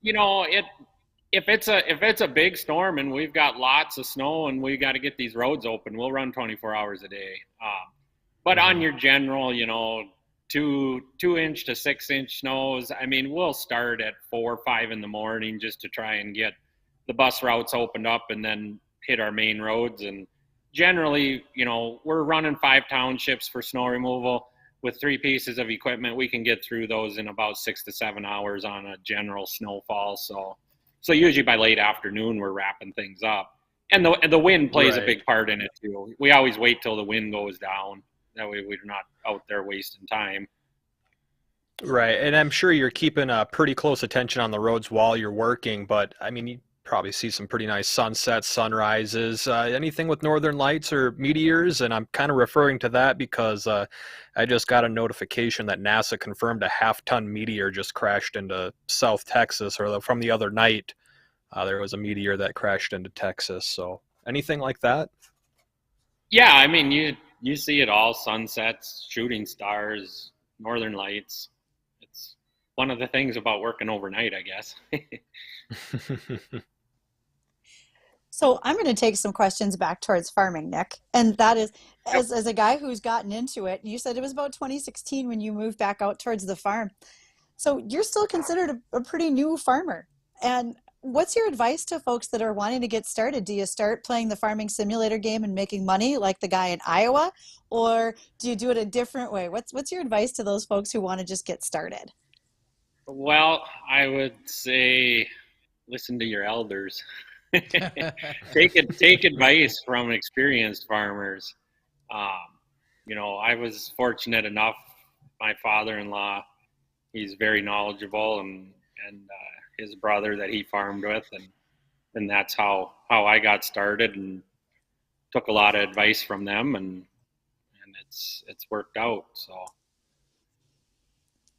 Speaker 26: If it's a big storm and we've got lots of snow and we got to get these roads open, we'll run 24 hours a day. But on your general, 2-inch to 6-inch snows, we'll start at 4 or 5 in the morning just to try and get the bus routes opened up and then hit our main roads. And generally, we're running 5 townships for snow removal. With 3 pieces of equipment, we can get through those in about 6 to 7 hours on a general snowfall. So usually by late afternoon, we're wrapping things up. And the wind plays a big part in it too. We always wait till the wind goes down. That way we're not out there wasting time.
Speaker 1: Right. And I'm sure you're keeping a pretty close attention on the roads while you're working, but you probably see some pretty nice sunsets, sunrises, anything with northern lights or meteors. And I'm kind of referring to that because I just got a notification that NASA confirmed a half-ton meteor just crashed into South Texas, or from the other night, there was a meteor that crashed into Texas. So anything like that?
Speaker 26: Yeah, you see it all: sunsets, shooting stars, northern lights. It's one of the things about working overnight, I guess.
Speaker 18: So I'm going to take some questions back towards farming, Nick. And that is, as a guy who's gotten into it, you said it was about 2016 when you moved back out towards the farm. So you're still considered a pretty new farmer. And what's your advice to folks that are wanting to get started? Do you start playing the farming simulator game and making money like the guy in Iowa? Or do you do it a different way? What's your advice to those folks who want to just get started?
Speaker 26: Well, I would say listen to your elders. Take advice from experienced farmers. I was fortunate enough. My father-in-law, he's very knowledgeable, and his brother that he farmed with, and that's how I got started, and took a lot of advice from them, and it's worked out. So,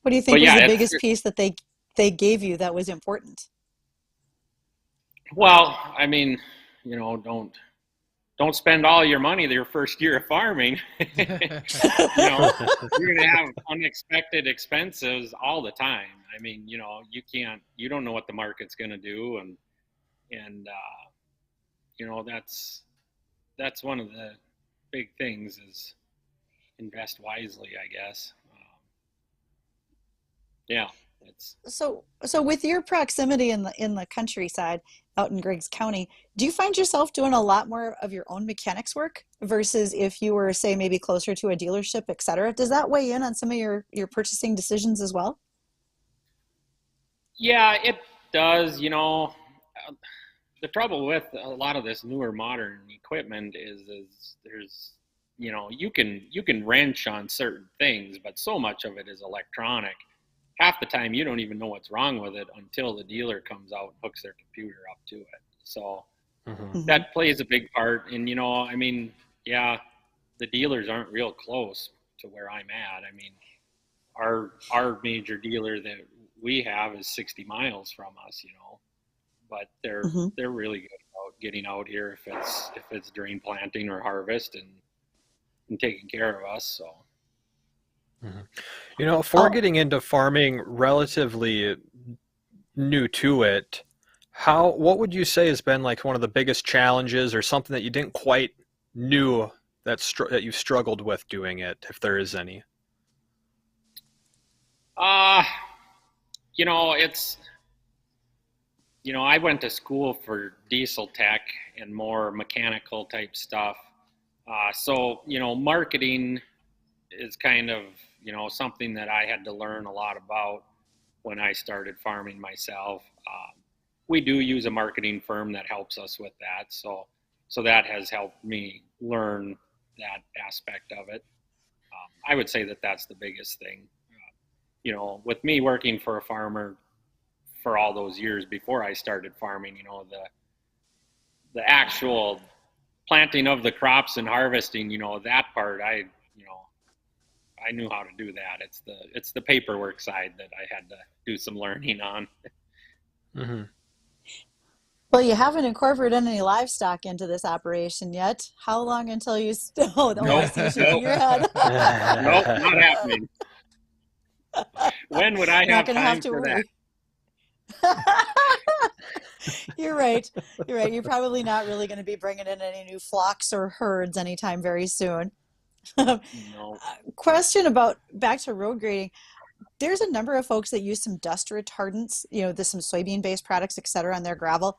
Speaker 18: what do you think was the biggest piece that they gave you that was important?
Speaker 26: Well, don't spend all your money your first year of farming. You're going to have unexpected expenses all the time. You don't know what the market's going to do. And that's one of the big things is invest wisely, I guess. Yeah.
Speaker 18: So with your proximity in the countryside out in Griggs County, do you find yourself doing a lot more of your own mechanics work versus if you were, say, maybe closer to a dealership, et cetera? Does that weigh in on some of your purchasing decisions as well?
Speaker 26: Yeah, it does. The trouble with a lot of this newer modern equipment is there's, you can wrench on certain things, but so much of it is electronic. Half the time you don't even know what's wrong with it until the dealer comes out and hooks their computer up to it. So that plays a big part. And, the dealers aren't real close to where I'm at. Our major dealer that we have is 60 miles from us, but they're really good about getting out here if it's during planting or harvest and taking care of us. So.
Speaker 1: If we're getting into farming relatively new to it, what would you say has been like one of the biggest challenges or something that you didn't quite knew that you've struggled with doing it, if there is any?
Speaker 26: I went to school for diesel tech and more mechanical type stuff. So marketing is kind of, something that I had to learn a lot about when I started farming myself. we do use a marketing firm that helps us with that. So that has helped me learn that aspect of it. I would say that that's the biggest thing. You know, with me working for a farmer for all those years before I started farming, you know, the actual planting of the crops and harvesting, you know, that part, I knew how to do that. It's the paperwork side that I had to do some learning on.
Speaker 1: Mm-hmm.
Speaker 18: Well, you haven't incorporated any livestock into this operation yet. How long until you I see you shaking your head.
Speaker 26: Nope, not happening. When would I have time for that?
Speaker 18: You're right. You're probably not really going to be bringing in any new flocks or herds anytime very soon.
Speaker 26: No.
Speaker 18: Question back to road grading. There's a number of folks that use some dust retardants, you know, there's some soybean-based products, et cetera, on their gravel.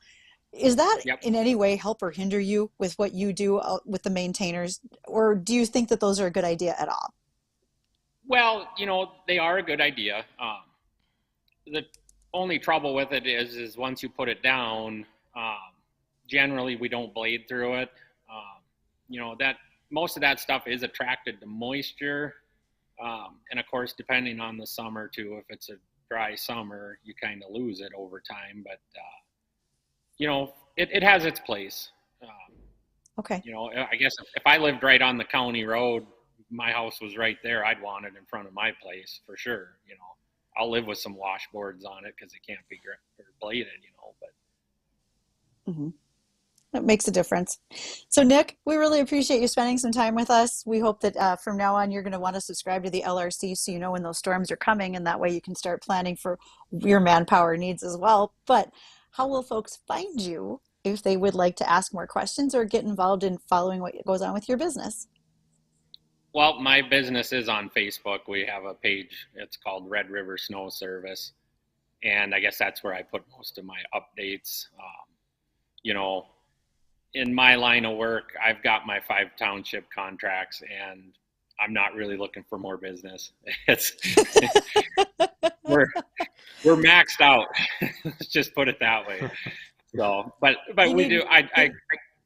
Speaker 18: Is that in any way help or hinder you with what you do with the maintainers? Or do you think that those are a good idea at all?
Speaker 26: Well, you know, they are a good idea. The only trouble with it is once you put it down, generally we don't blade through it. You know, that most of that stuff is attracted to moisture. And of course, depending on the summer too, if it's a dry summer, you kind of lose it over time. But, you know, it has its place.
Speaker 18: Okay.
Speaker 26: You know, I guess if I lived right on the county road, my house was right there, I'd want it in front of my place for sure. You know, I'll live with some washboards on it because it can't be bladed, you know, but.
Speaker 18: Mm-hmm. That makes a difference. So Nick, we really appreciate you spending some time with us. We hope that from now on, you're going to want to subscribe to the LRC so you know when those storms are coming, and that way you can start planning for your manpower needs as well. But how will folks find you if they would like to ask more questions or get involved in following what goes on with your business?
Speaker 26: Well, my business is on Facebook. We have a page. It's called Red River Snow Service. And I guess that's where I put most of my updates. You know, in my line of work, I've got my 5 township contracts, and I'm not really looking for more business. It's we're maxed out. Let's just put it that way. So, but we do.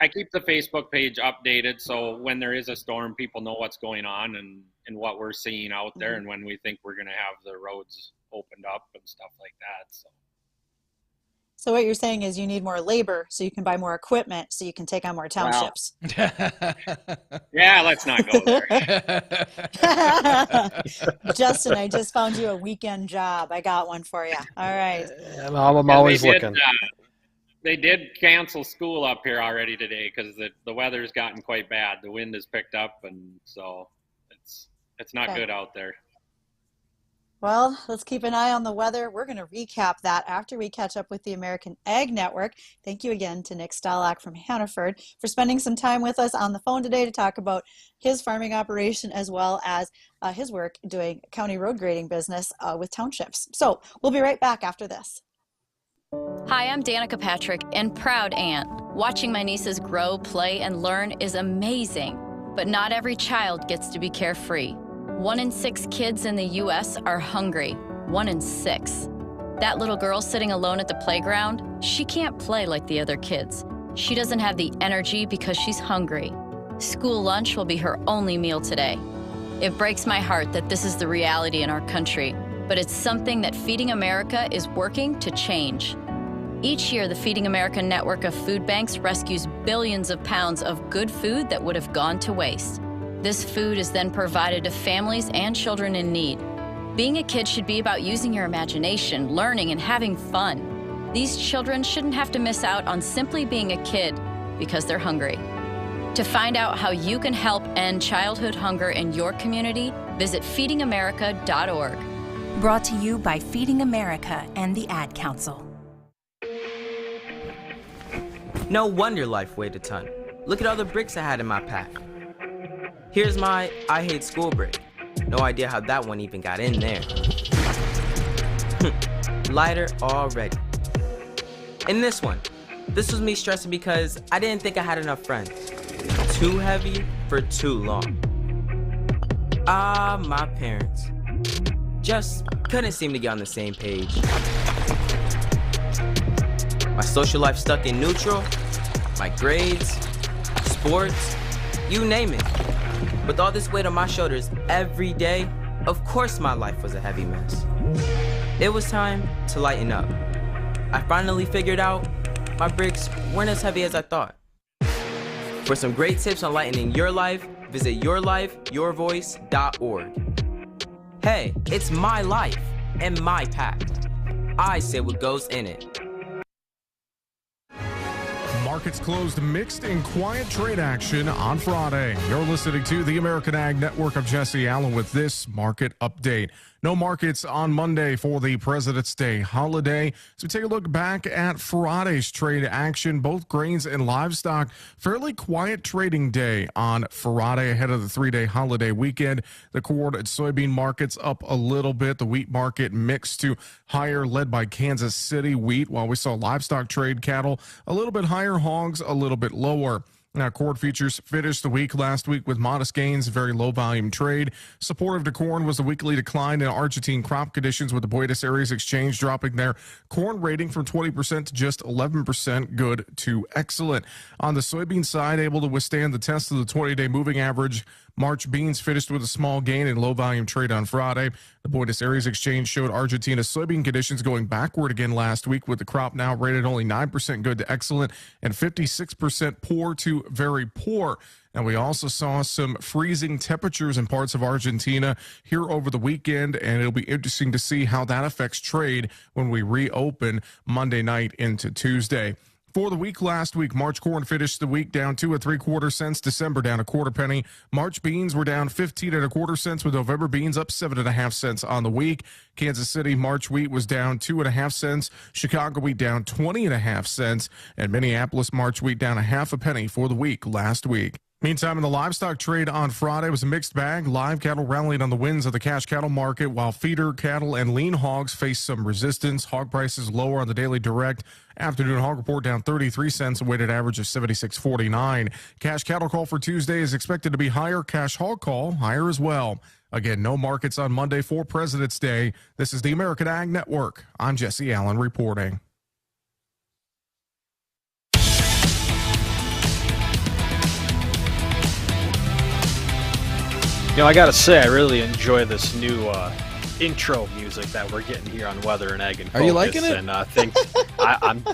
Speaker 26: I keep the Facebook page updated, so when there is a storm, people know what's going on and what we're seeing out there, and when we think we're going to have the roads opened up and stuff like that.
Speaker 18: So what you're saying is you need more labor so you can buy more equipment so you can take on more townships.
Speaker 26: Wow. Yeah, let's not go there.
Speaker 18: Justin, I just found you a weekend job. I got one for you. All right.
Speaker 1: I'm always looking.
Speaker 26: They did cancel school up here already today because the weather's gotten quite bad. The wind has picked up, and so it's not good out there.
Speaker 18: Well, let's keep an eye on the weather. We're going to recap that after we catch up with the American Ag Network. Thank you again to Nick Stahloch from Hannaford for spending some time with us on the phone today to talk about his farming operation as well as his work doing county road grading business with townships. So we'll be right back after this.
Speaker 5: Hi, I'm Danica Patrick and proud aunt. Watching my nieces grow, play, and learn is amazing, but not every child gets to be carefree. 1 in 6 kids in the U.S. are hungry. 1 in 6. That little girl sitting alone at the playground, she can't play like the other kids. She doesn't have the energy because she's hungry. School lunch will be her only meal today. It breaks my heart that this is the reality in our country, but it's something that Feeding America is working to change. Each year, the Feeding America network of food banks rescues billions of pounds of good food that would have gone to waste. This food is then provided to families and children in need. Being a kid should be about using your imagination, learning, and having fun. These children shouldn't have to miss out on simply being a kid because they're hungry. To find out how you can help end childhood hunger in your community, visit feedingamerica.org.
Speaker 16: Brought to you by Feeding America and the Ad Council.
Speaker 17: No wonder life weighed a ton. Look at all the bricks I had in my pack. Here's my I hate school brick. No idea how that one even got in there. Lighter already. And this one. This was me stressing because I didn't think I had enough friends. Too heavy for too long. My parents. Just couldn't seem to get on the same page. My social life stuck in neutral, my grades, sports, you name it. With all this weight on my shoulders every day, of course my life was a heavy mess. It was time to lighten up. I finally figured out my bricks weren't as heavy as I thought. For some great tips on lightening your life, visit yourlifeyourvoice.org. Hey, it's my life and my path. I say what goes in it.
Speaker 3: Markets closed mixed in quiet trade action on Friday. You're listening to the American Ag Network. I'm Jesse Allen with this market update. No markets on Monday for the President's Day holiday. So we take a look back at Friday's trade action. Both grains and livestock, fairly quiet trading day on Friday ahead of the 3-day holiday weekend. The corn and soybean markets up a little bit. The wheat market mixed to higher, led by Kansas City wheat, while we saw livestock trade cattle a little bit higher, hogs a little bit lower. Now, corn futures finished the week last week with modest gains, very low volume trade. Supportive to corn was the weekly decline in Argentine crop conditions, with the Buenos Aires Exchange dropping their corn rating from 20% to just 11%, good to excellent. On the soybean side, able to withstand the test of the 20-day moving average. March beans finished with a small gain in low volume trade on Friday. The Buenos Aires Exchange showed Argentina's soybean conditions going backward again last week, with the crop now rated only 9% good to excellent and 56% poor to very poor. And we also saw some freezing temperatures in parts of Argentina here over the weekend, and it'll be interesting to see how that affects trade when we reopen Monday night into Tuesday. For the week last week, March corn finished the week down 2 3/4 cents. December down 1/4 penny. March beans were down 15 1/4 cents, with November beans up 7 1/2 cents on the week. Kansas City March wheat was down 2 1/2 cents. Chicago wheat down 20 1/2 cents, and Minneapolis March wheat down 1/2 penny for the week last week. Meantime, in the livestock trade on Friday was a mixed bag. Live cattle rallied on the winds of the cash cattle market, while feeder cattle and lean hogs faced some resistance. Hog prices lower on the daily direct. Afternoon hog report down 33 cents, a weighted average of 76.49. Cash cattle call for Tuesday is expected to be higher. Cash hog call higher as well. Again, no markets on Monday for President's Day. This is the American Ag Network. I'm Jesse Allen reporting.
Speaker 1: You know, I gotta say, I really enjoy this new intro music that we're getting here on Weather and Ag In Focus.
Speaker 2: Are you liking it?
Speaker 1: And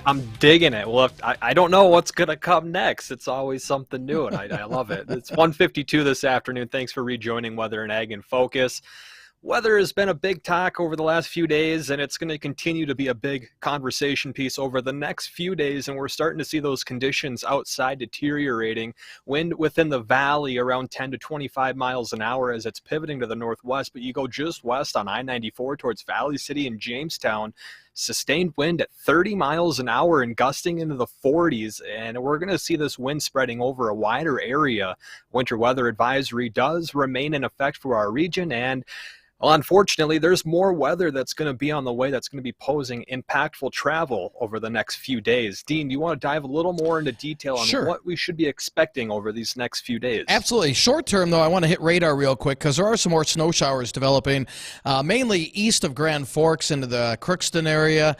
Speaker 1: I'm digging it. Well, I don't know what's gonna come next. It's always something new, and I love it. It's 1:52 this afternoon. Thanks for rejoining Weather and Ag In Focus. Weather has been a big talk over the last few days, and it's going to continue to be a big conversation piece over the next few days, and we're starting to see those conditions outside deteriorating. Wind within the valley around 10 to 25 miles an hour as it's pivoting to the northwest, but you go just west on I-94 towards Valley City and Jamestown, sustained wind at 30 miles an hour and gusting into the 40s, and we're going to see this wind spreading over a wider area. Winter weather advisory does remain in effect for our region, and well, unfortunately, there's more weather that's going to be on the way that's going to be posing impactful travel over the next few days. Dean, do you want to dive a little more into detail on what we should be expecting over these next few days?
Speaker 2: Absolutely. Short term, though, I want to hit radar real quick because there are some more snow showers developing, mainly east of Grand Forks into the Crookston area.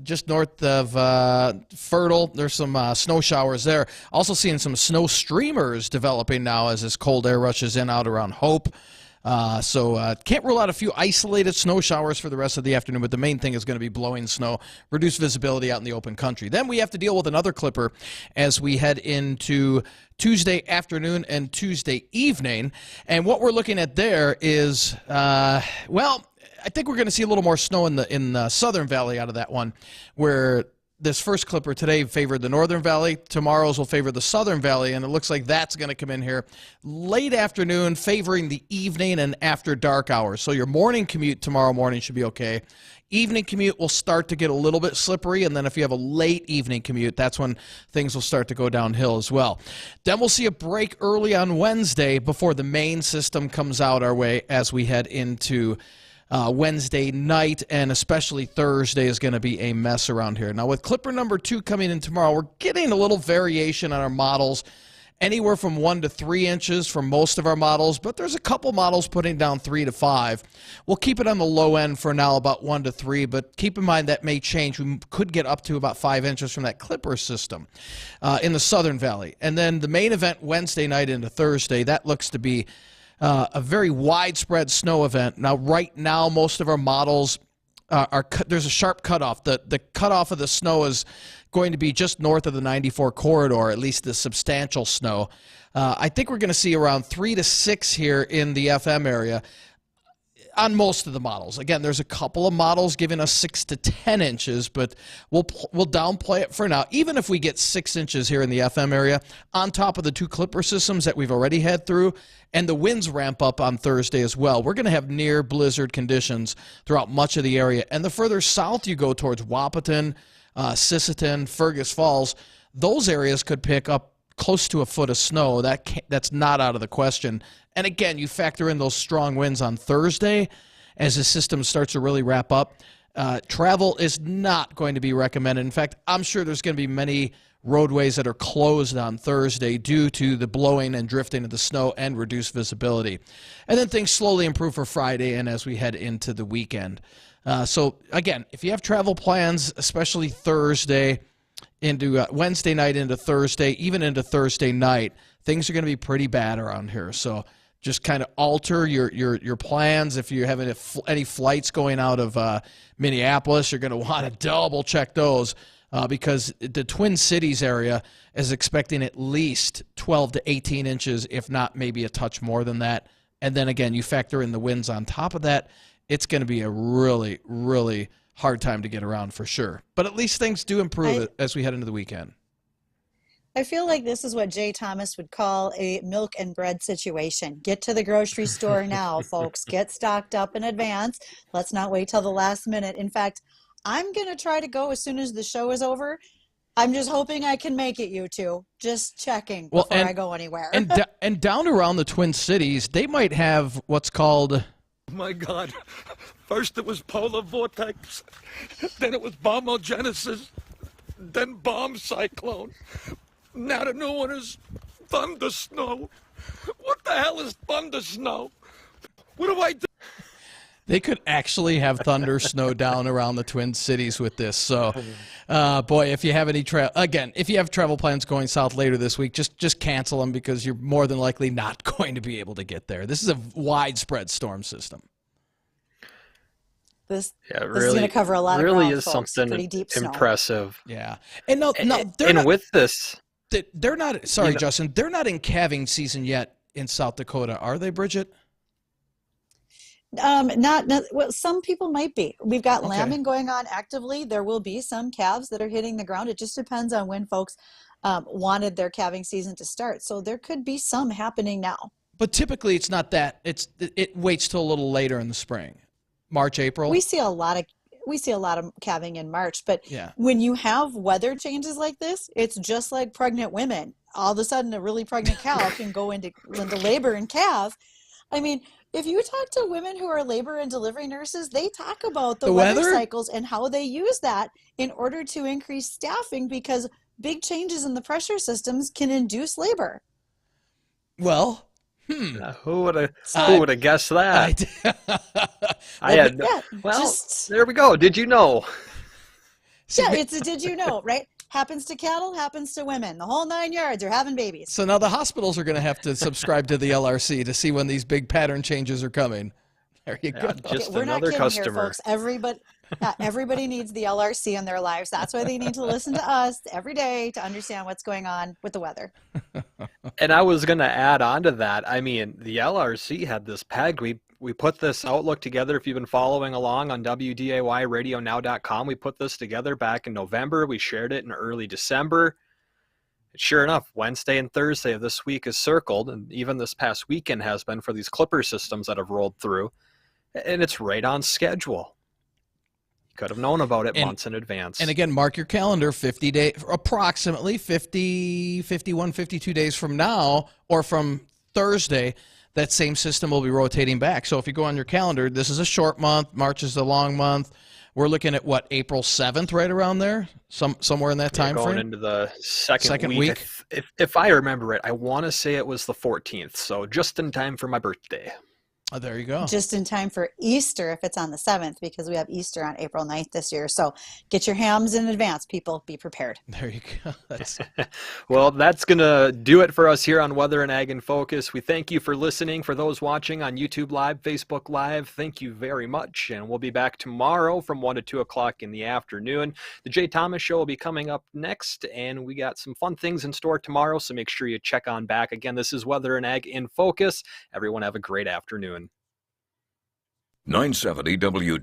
Speaker 2: Just north of Fertile, there's some snow showers there. Also seeing some snow streamers developing now as this cold air rushes in out around Hope. Can't rule out a few isolated snow showers for the rest of the afternoon, but the main thing is going to be blowing snow, reduced visibility out in the open country. Then we have to deal with another clipper as we head into Tuesday afternoon and Tuesday evening. And what we're looking at there is, I think we're going to see a little more snow in the Southern Valley out of that one, where this first clipper today favored the Northern Valley. Tomorrow's will favor the Southern Valley, and it looks like that's going to come in here late afternoon, favoring the evening and after dark hours. So your morning commute tomorrow morning should be okay. Evening commute will start to get a little bit slippery, and then if you have a late evening commute, that's when things will start to go downhill as well. Then we'll see a break early on Wednesday before the main system comes out our way as we head into Wednesday night, and especially Thursday is going to be a mess around here. Now, with clipper number 2 coming in tomorrow, we're getting a little variation on our models anywhere from 1 to 3 inches for most of our models, but there's a couple models putting down 3 to 5. We'll keep it on the low end for now, about 1 to 3, but keep in mind that may change. We could get up to about 5 inches from that clipper system in the Southern Valley. And then the main event Wednesday night into Thursday, that looks to be a very widespread snow event. Now, right now, most of our models there's a sharp cutoff. The cutoff of the snow is going to be just north of the 94 corridor, at least the substantial snow. I think we're going to see around 3 to 6 here in the FM area on most of the models. Again, there's a couple of models giving us 6 to 10 inches, but we'll downplay it for now. Even if we get 6 inches here in the FM area, on top of the 2 clipper systems that we've already had through, and the winds ramp up on Thursday as well, we're going to have near blizzard conditions throughout much of the area. And the further south you go towards Wahpeton, Sisseton, Fergus Falls, those areas could pick up close to a foot of snow. That's not out of the question. And again, you factor in those strong winds on Thursday as the system starts to really wrap up. Travel is not going to be recommended. In fact, I'm sure there's going to be many roadways that are closed on Thursday due to the blowing and drifting of the snow and reduced visibility. And then things slowly improve for Friday and as we head into the weekend. So again, if you have travel plans, especially Thursday into Wednesday night into Thursday, even into Thursday night, things are going to be pretty bad around here. So just kind of alter your plans. If you're having any flights going out of Minneapolis, you're going to want to double check those because the Twin Cities area is expecting at least 12 to 18 inches, if not maybe a touch more than that. And then again, you factor in the winds on top of that, it's going to be a really, really hard time to get around for sure. But at least things do improve as we head into the weekend.
Speaker 18: I feel like this is what Jay Thomas would call a milk and bread situation. Get to the grocery store now, folks. Get stocked up in advance. Let's not wait till the last minute. In fact, I'm going to try to go as soon as the show is over. I'm just hoping I can make it, you two. Just checking before I go anywhere.
Speaker 2: And down around the Twin Cities, they might have what's called...
Speaker 4: My God. First it was polar vortex, then it was bombogenesis, then bomb cyclone. Now the new one is thunder snow. What the hell is thunder snow? What do I do?
Speaker 2: They could actually have thunder snow down around the Twin Cities with this. So, boy, if you have any if you have travel plans going south later this week, just cancel them because you're more than likely not going to be able to get there. This is a widespread storm system.
Speaker 18: This is going to cover a lot of ground,
Speaker 1: is
Speaker 18: folks.
Speaker 1: Something
Speaker 18: pretty deep snow.
Speaker 1: impressive.
Speaker 2: Yeah, and
Speaker 1: with this,
Speaker 2: they're not. Sorry, Justin, they're not in calving season yet in South Dakota, are they, Bridgette?
Speaker 18: Not well, some people might be. We've got lambing going on actively. There will be some calves that are hitting the ground. It just depends on when folks wanted their calving season to start. So there could be some happening now.
Speaker 2: But typically it's not that. It waits till a little later in the spring. March, April.
Speaker 18: We see a lot of calving in March, but when you have weather changes like this, it's just like pregnant women. All of a sudden a really pregnant cow can go into labor and calve. I mean, if you talk to women who are labor and delivery nurses, they talk about the weather cycles and how they use that in order to increase staffing because big changes in the pressure systems can induce labor.
Speaker 2: Well,
Speaker 1: who would have guessed that? There we go. Did you know?
Speaker 18: Yeah, it's a did you know, right? Happens to cattle, happens to women. The whole 9 yards are having babies.
Speaker 2: So now the hospitals are going to have to subscribe to the LRC to see when these big pattern changes are coming. There you go.
Speaker 1: Just
Speaker 18: we're
Speaker 1: another
Speaker 18: not kidding
Speaker 1: customer.
Speaker 18: Here, folks. Everybody needs the LRC in their lives. That's why they need to listen to us every day to understand what's going on with the weather.
Speaker 1: And I was going to add on to that. I mean, the LRC had this peg. We put this Outlook together. If you've been following along on WDAYRadioNow.com, we put this together back in November. We shared it in early December. Sure enough, Wednesday and Thursday of this week is circled, and even this past weekend has been for these clipper systems that have rolled through, and it's right on schedule. You could have known about it months in advance.
Speaker 2: And again, mark your calendar, approximately 50, 51, 52 days from now, or from Thursday, that same system will be rotating back. So if you go on your calendar, this is a short month, March is a long month, we're looking at what, April 7th, right around there, somewhere in that time
Speaker 1: going
Speaker 2: frame.
Speaker 1: Into the second
Speaker 2: week.
Speaker 1: If I remember it, I want to say it was the 14th, so just in time for my birthday.
Speaker 2: Oh, there you go.
Speaker 18: Just in time for Easter if it's on the 7th, because we have Easter on April 9th this year. So get your hams in advance, people. Be prepared.
Speaker 2: There you go.
Speaker 1: Well, that's going to do it for us here on Weather and Ag in Focus. We thank you for listening. For those watching on YouTube Live, Facebook Live, thank you very much. And we'll be back tomorrow from 1 to 2 o'clock in the afternoon. The Jay Thomas Show will be coming up next, and we got some fun things in store tomorrow, so make sure you check on back. Again, this is Weather and Ag in Focus. Everyone have a great afternoon.
Speaker 6: 970 WDAY.